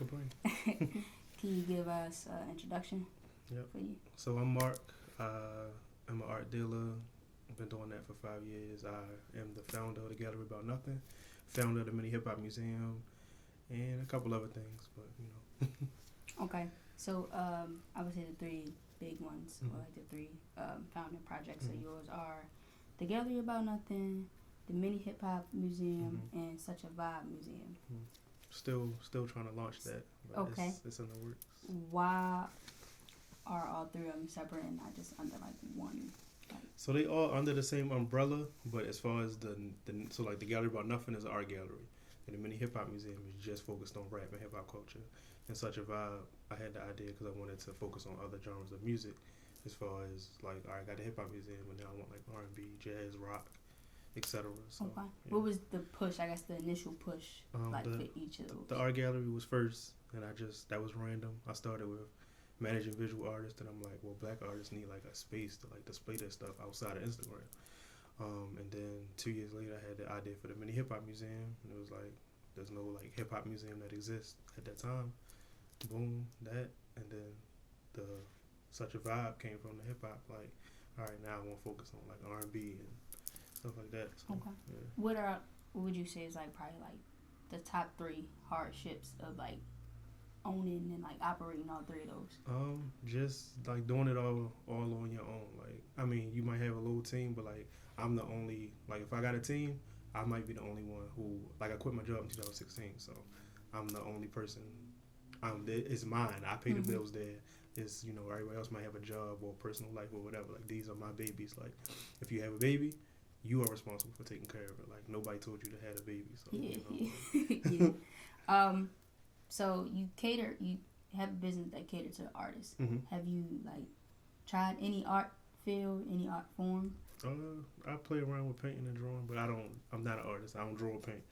complain. Can you give us an introduction Yep. for you? So I'm Mark. I'm an art dealer. I've been doing that for 5 years. I am the founder of the Gallery About Nothing, founder of the Mini Hip Hop Museum, and a couple other things. But Okay. So I would say the three big ones, or like the three founding projects of yours are the Gallery About Nothing, the Mini Hip Hop Museum, and Such a Vibe Museum. Still trying to launch that. But Okay. It's in the works. Why are all three of them separate and not just under like one? So they all under the same umbrella, but as far as the Gallery About Nothing is an art gallery, and the Mini Hip Hop Museum is just focused on rap and hip hop culture. And Such a Vibe, I had the idea because I wanted to focus on other genres of music, as far as like, all right, I got the Hip Hop Museum, and now I want like R&B, jazz, rock, etc. So, Okay. yeah. What was the push? I guess the initial push, for each of those. The art gallery was first, and that was random. I started with managing visual artists, and I'm like, well, black artists need like a space to like display their stuff outside of Instagram. And then 2 years later, I had the idea for the Mini Hip Hop Museum, and it was like, there's no like hip hop museum that exists at that time. Boom, that, and then the Such a Vibe came from the hip hop. Like, all right, now I want to focus on like R&B and stuff like that. So, Okay. yeah. What would you say is like probably like the top three hardships of like owning and like operating all three of those? Just like doing it all on your own. Like, I mean, you might have a little team, but like I'm the only, like if I got a team, I might be the only one who, like, I quit my job in 2016, so I'm the only person. It's mine. I pay the bills there. It's, everybody else might have a job or personal life or whatever. Like, these are my babies. Like, if you have a baby, you are responsible for taking care of it. Like, nobody told you to have a baby. So, yeah. So you have a business that caters to artists. Have you like tried any art field, any art form? I play around with painting and drawing, but I'm not an artist. I don't draw or paint.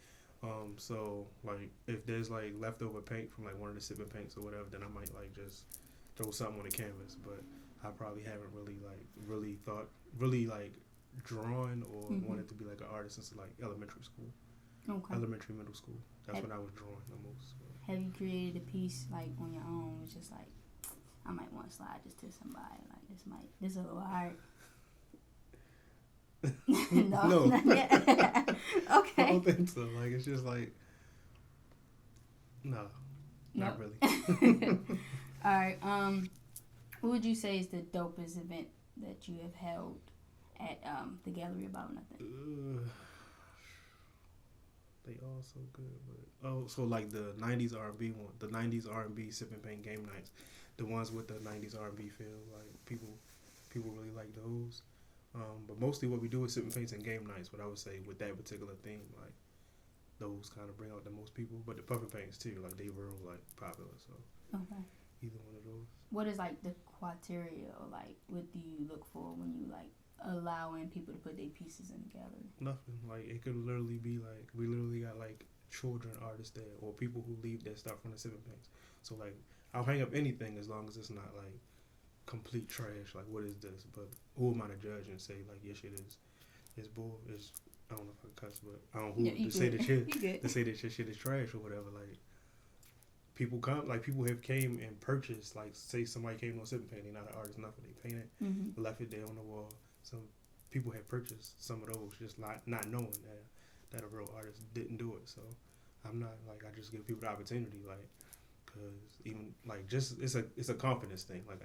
So like if there's like leftover paint from like one of the sipping paints or whatever, then I might like just throw something on the canvas. But I probably haven't really like drawn or wanted to be like an artist since like elementary school. Okay. Elementary, middle school. That's when I was drawing the most. So. Have you created a piece like on your own? It's just like, I might want to slide this to somebody. Like this is a little hard. No. Not yet. Okay. I don't think so. Like, it's just like, no, not really. All right. What would you say is the dopest event that you have held at the Gallery About Nothing? They all so good, so like the '90s R&B one, the '90s R&B sip and paint game nights, the ones with the '90s R&B feel, like people really like those. But mostly what we do is sip and paints and game nights. But I would say with that particular theme, like those kind of bring out the most people. But the puffin paints too, like they real like popular. So either one of those. What is like the criteria, or like what do you look for when you like allowing people to put their pieces in the gallery? Nothing. Like, it could literally be like, we literally got like children artists there, or people who leave their stuff on the sipping paints. So like, I'll hang up anything as long as it's not like complete trash. Like, what is this? But who am I to judge and say like, your shit is bull? I don't know if I cuss, but I don't know who to say that your shit is trash or whatever. Like, people have came and purchased, like, say somebody came on sipping paint, they're not an artist, nothing, they painted, left it there on the wall. Some people have purchased some of those, just not knowing that a real artist didn't do it. So I'm not like, I just give people the opportunity, like, cause even like just it's a confidence thing. Like,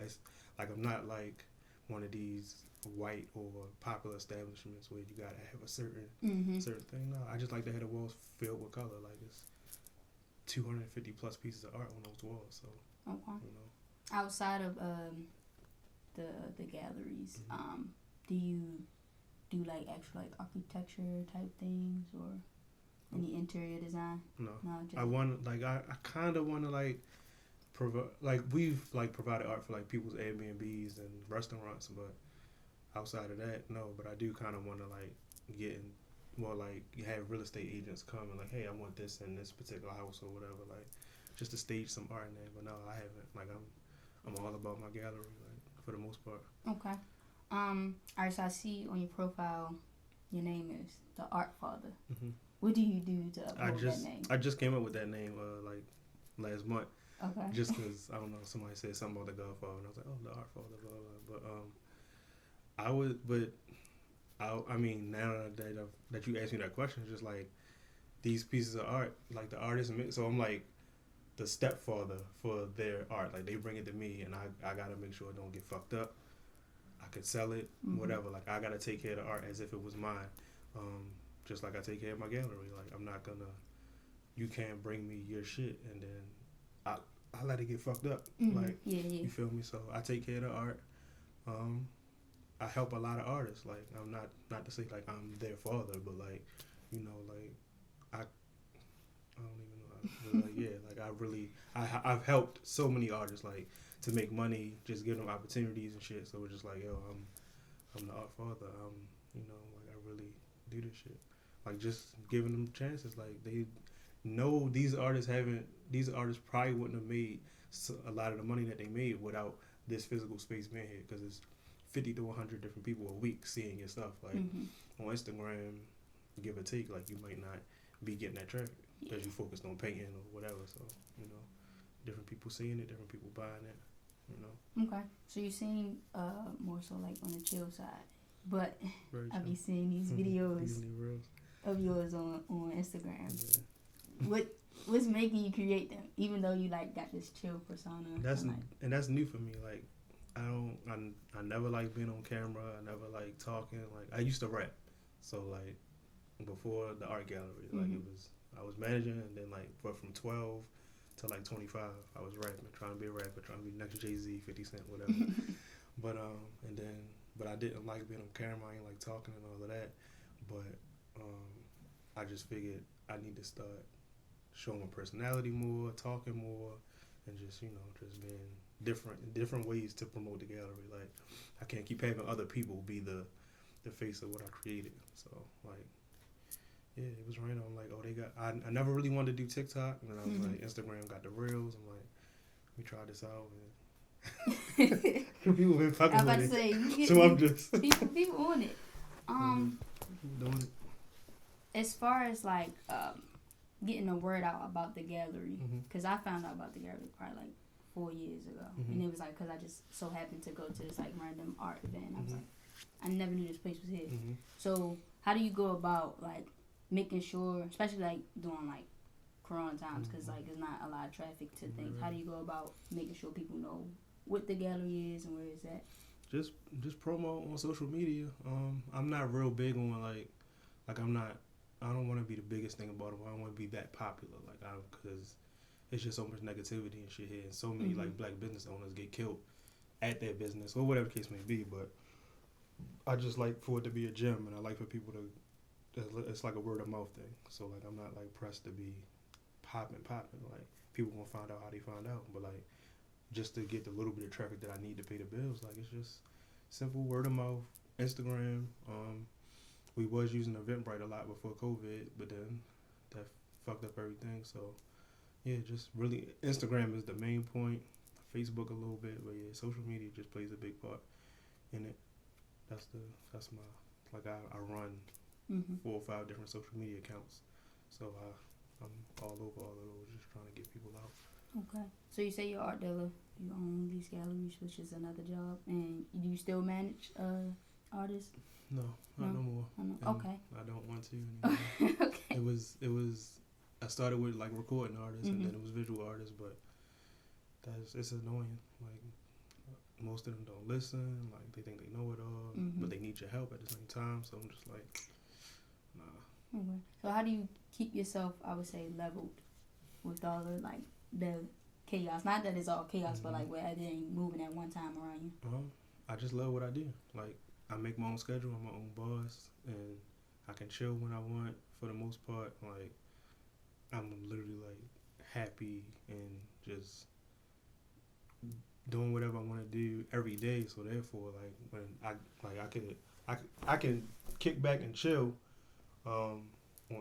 I'm not like one of these white or popular establishments where you gotta have a certain thing. No, I just like to have the walls filled with color. Like, it's 250 plus pieces of art on those walls. So outside of the galleries, do you do like actual like architecture type things or any interior design? No, I kind of want to like provide, like, we've like provided art for like people's Airbnbs and restaurants, but outside of that, no. But I do kind of want to like get in, well, like, you have real estate agents come and like, hey, I want this in this particular house or whatever, like, just to stage some art in there. But no, I haven't. Like, I'm all about my gallery, like, for the most part. Okay. Alright, so I see on your profile, your name is the Art Father. What do you do to uphold that name? I just came up with that name like last month. Okay. Just because, I don't know, somebody said something about the Godfather, and I was like, oh, the Art Father, blah, blah, blah. But I would, but I mean, now that you asked me that question, it's just like these pieces of art, like the artists, so I'm like the stepfather for their art. Like they bring it to me, and I gotta make sure it don't get fucked up. I could sell it, whatever. Like I gotta take care of the art as if it was mine, just like I take care of my gallery. Like I'm not gonna, you can't bring me your shit, and then I let it get fucked up. Like you feel me? So I take care of the art. I help a lot of artists. Like I'm not to say like I'm their father, but like, you know, like I don't even know. But like yeah, like I really I've helped so many artists like to make money, just give them opportunities and shit. So it's just like yo, I'm the art father. You know, like I really do this shit. Like just giving them chances. Like they know these artists probably wouldn't have made a lot of the money that they made without this physical space being here, because it's 50 to 100 different people a week seeing your stuff. Like on Instagram, give or take, like you might not be getting that traffic because you focused on painting or whatever. So you know, different people seeing it, different people buying it. You know. Okay, so you seem more so like on the chill side, but I be seeing these videos of yours on Instagram. Yeah. What's making you create them, even though you like got this chill persona? That's new for me. Like I never like being on camera. I never like talking. Like I used to rap, so like before the art gallery, like I was managing, and then like from 12 to like 25, I was rapping, trying to be a rapper, trying to be next Jay-Z, 50 Cent, whatever. But I didn't like being on camera. I ain't like talking and all of that. But I just figured I need to start showing my personality more, talking more, and just just being different ways to promote the gallery. Like I can't keep having other people be the face of what I created. So like yeah, it was right on like, oh, they got I never really wanted to do TikTok, and then I was like, Instagram got the reels. I'm like, let me try this out, and people been fucking with it. Say, so I'm just people on it. Doing it. As far as like getting the word out about the gallery, because I found out about the gallery probably like 4 years ago, and it was like because I just so happened to go to this like random art event. I was like, I never knew this place was here. So how do you go about like making sure, especially like during like Corona times, because like there's not a lot of traffic to things. How do you go about making sure people know what the gallery is and where it's at? Just promo on social media. I'm not real big on like I don't want to be the biggest thing about it. I don't want to be that popular, because it's just so much negativity and shit here, and so many like black business owners get killed at their business or whatever the case may be. But I just like for it to be a gym, and I like for people to. It's like a word of mouth thing. So like I'm not like pressed to be popping. Like people gonna find out how they find out, but like just to get the little bit of traffic that I need to pay the bills, like it's just simple word of mouth. Instagram. We was using Eventbrite a lot before COVID, but then that fucked up everything. So yeah, just really Instagram is the main point. Facebook a little bit, but yeah, social media just plays a big part in it. That's my I run 4 or 5 different social media accounts, so I'm all over all of those, just trying to get people out. Okay, so you say you're art dealer, you own these galleries, which is another job, and do you still manage artists? No, not no more. Okay. I don't want to anymore. Okay. It was. I started with like recording artists, and then it was visual artists, but it's annoying. Like most of them don't listen. Like they think they know it all, but they need your help at the same time. So I'm just like, nah. Okay. So how do you keep yourself, I would say, leveled with all the chaos? Not that it's all chaos, but like where everything moving at one time around you. I just love what I do. Like I make my own schedule. I'm my own boss, and I can chill when I want. For the most part, like I'm literally like happy and just doing whatever I want to do every day. So therefore, like when I can kick back and chill on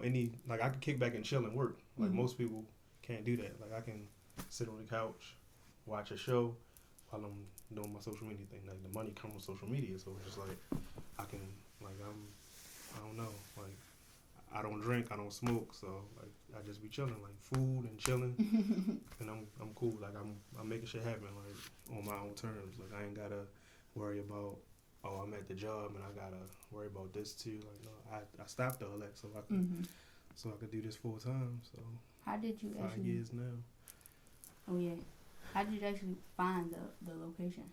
any, like I can kick back and chill and work. Like most people can't do that. Like I can sit on the couch, watch a show while I'm doing my social media thing. Like the money comes from social media, so it's just like I can, like I don't know, like I I don't drink, I don't smoke, so like I just be chilling, like food and chilling, and I'm cool. Like I'm making shit happen like on my own terms. Like I ain't gotta worry about I'm at the job and I gotta worry about this too. Like no, I stopped all that so I could do this full time. So how did you 5 years now. Oh yeah. How did you actually find the location?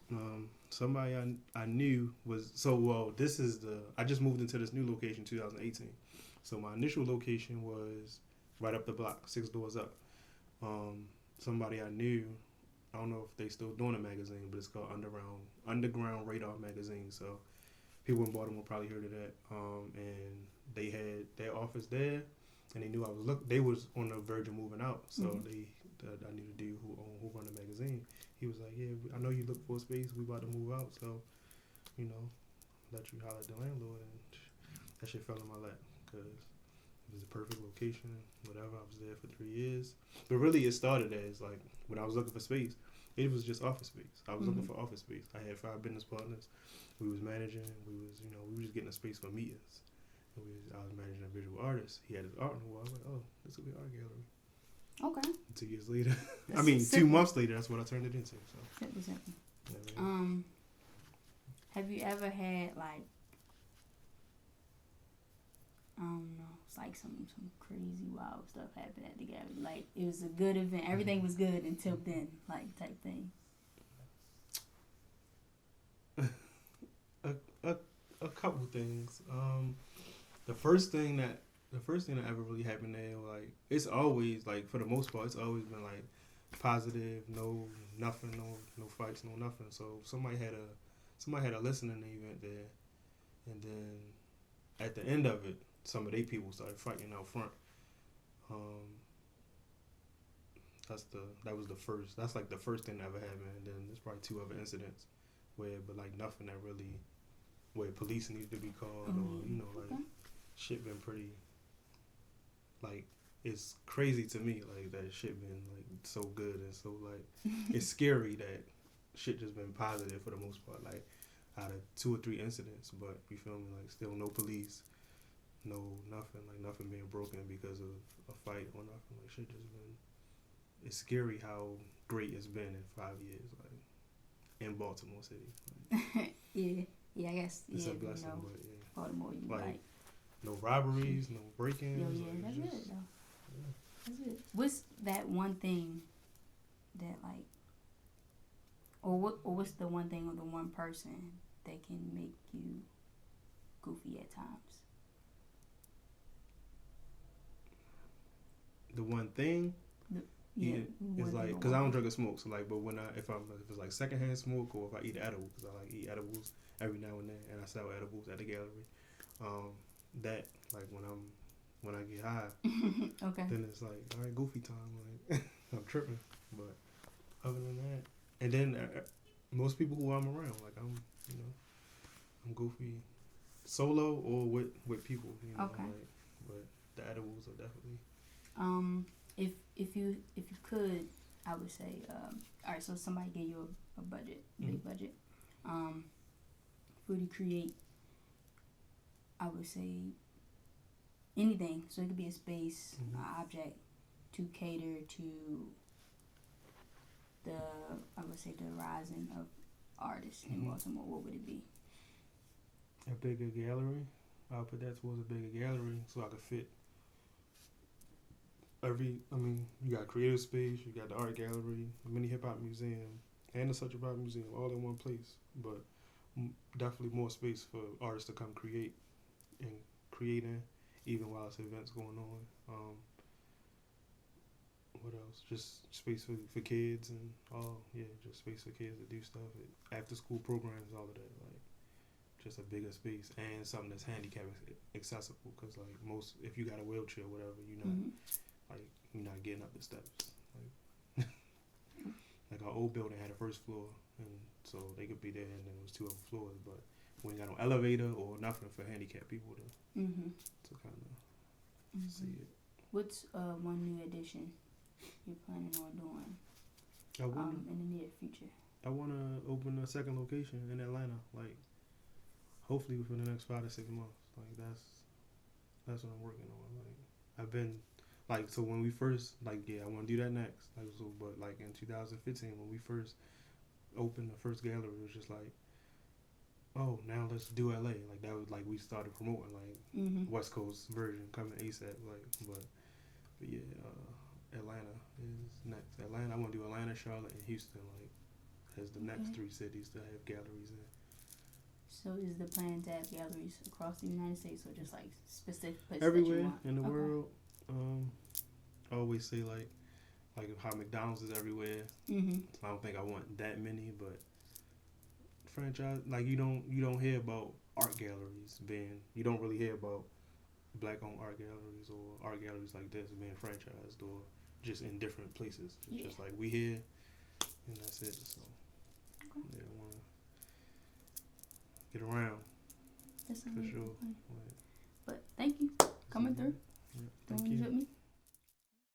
Somebody I knew was this is I just moved into this new location 2018. So my initial location was right up the block, 6 doors up. Somebody I knew, I don't know if they still doing a magazine, but it's called Underground Radar Magazine. So people in Baltimore probably heard of that. And they had their office there, and they knew I was they was on the verge of moving out. So I knew the dude who run the magazine. He was like, yeah, I know you look for a space. We about to move out, so let you holler at the landlord, and that shit fell in my lap because it was a perfect location. Whatever, I was there for 3 years. But really, it started as like when I was looking for space. It was just office space. I was looking for office space. I had 5 business partners. We was managing. We was just getting a space for meetings. I was managing a visual artist. He had his art on the wall. I was like, oh, this will be an art gallery. Okay. 2 years later, 2 months later, that's what I turned it into. So. Simple. Yeah, have you ever had like, I don't know, it's like some crazy wild stuff happened at the gallery? Like it was a good event, everything was good until then, like type thing. A couple things. The first thing that ever really happened there, like it's always like for the most part, it's always been like positive, nothing, no fights, no nothing. So somebody had a listening event there, and then at the end of it, some of their people started fighting out front. That was the first. That's like the first thing that ever happened, and then there's probably 2 other incidents but like nothing that really where police needed to be called or like shit been pretty. Like it's crazy to me like that shit been like so good and so like it's scary that shit just been positive for the most part, like out of 2 or 3 incidents, but you feel me, like still no police, no nothing being broken because of a fight or nothing. Like shit just been, it's scary how great it's been in 5 years, like in Baltimore City. Like, yeah, I guess it's a blessing, but yeah, Baltimore, you like no robberies, no break-ins. That's good though. Yeah. That's good. What's that one thing that like, or what's the one thing or the one person that can make you goofy at times? The one thing. It's like because I don't drink or smoke, so like, but if it's like secondhand smoke or if I eat edible, because I like eat edibles every now and then, and I sell edibles at the gallery. That like when I get high, okay, then it's like, all right, goofy time, like I'm tripping. But other than that, and then most people who I'm around, like I'm goofy solo or with people, okay. Like, but the edibles are definitely. If you could, I would say, all right. So somebody gave you a budget, big budget, for you to create. I would say anything. So it could be a space, an object, to cater to the rising of artists in Baltimore. What would it be? A bigger gallery. I'll put that towards a bigger gallery so I could fit. You got creative space, you got the art gallery, a mini hip hop museum, and the Central Pop Museum, all in one place. But definitely more space for artists to come create and creating, even while it's events going on. What else? Just space for kids and just space for kids to do stuff. After school programs, all of that. Like, just a bigger space and something that's handicap accessible. Because like if you got a wheelchair, or whatever, you're not getting up the steps. Like our old building had a first floor, and so they could be there, and then it was 2 other floors, but we ain't got no elevator or nothing for handicapped people to kind of see it. What's one new addition you're planning on doing in the near future? I want to open a second location in Atlanta, like hopefully within the next 5 to 6 months. Like That's what I'm working on. Like I've been like so when we first like I want to do that next. Like so, but like in 2015 when we first opened the first gallery, it was just like, oh, now let's do LA. Like that was like we started promoting like West Coast version coming ASAP. Like but yeah, Atlanta is next. Atlanta, I want to do Atlanta, Charlotte, and Houston like as the next 3 cities to have galleries in. So is the plan to have galleries across the United States or just like specific places Everywhere that you want? in the world. I always say like how McDonald's is everywhere. I don't think I want that many, but franchise like you don't hear about art galleries being you don't really hear about black owned art galleries or art galleries like this being franchised or just in different places. It's just like we here and that's it. So yeah, I wanna get around. That's for sure. But thank you coming through. Yeah, thank you. With me.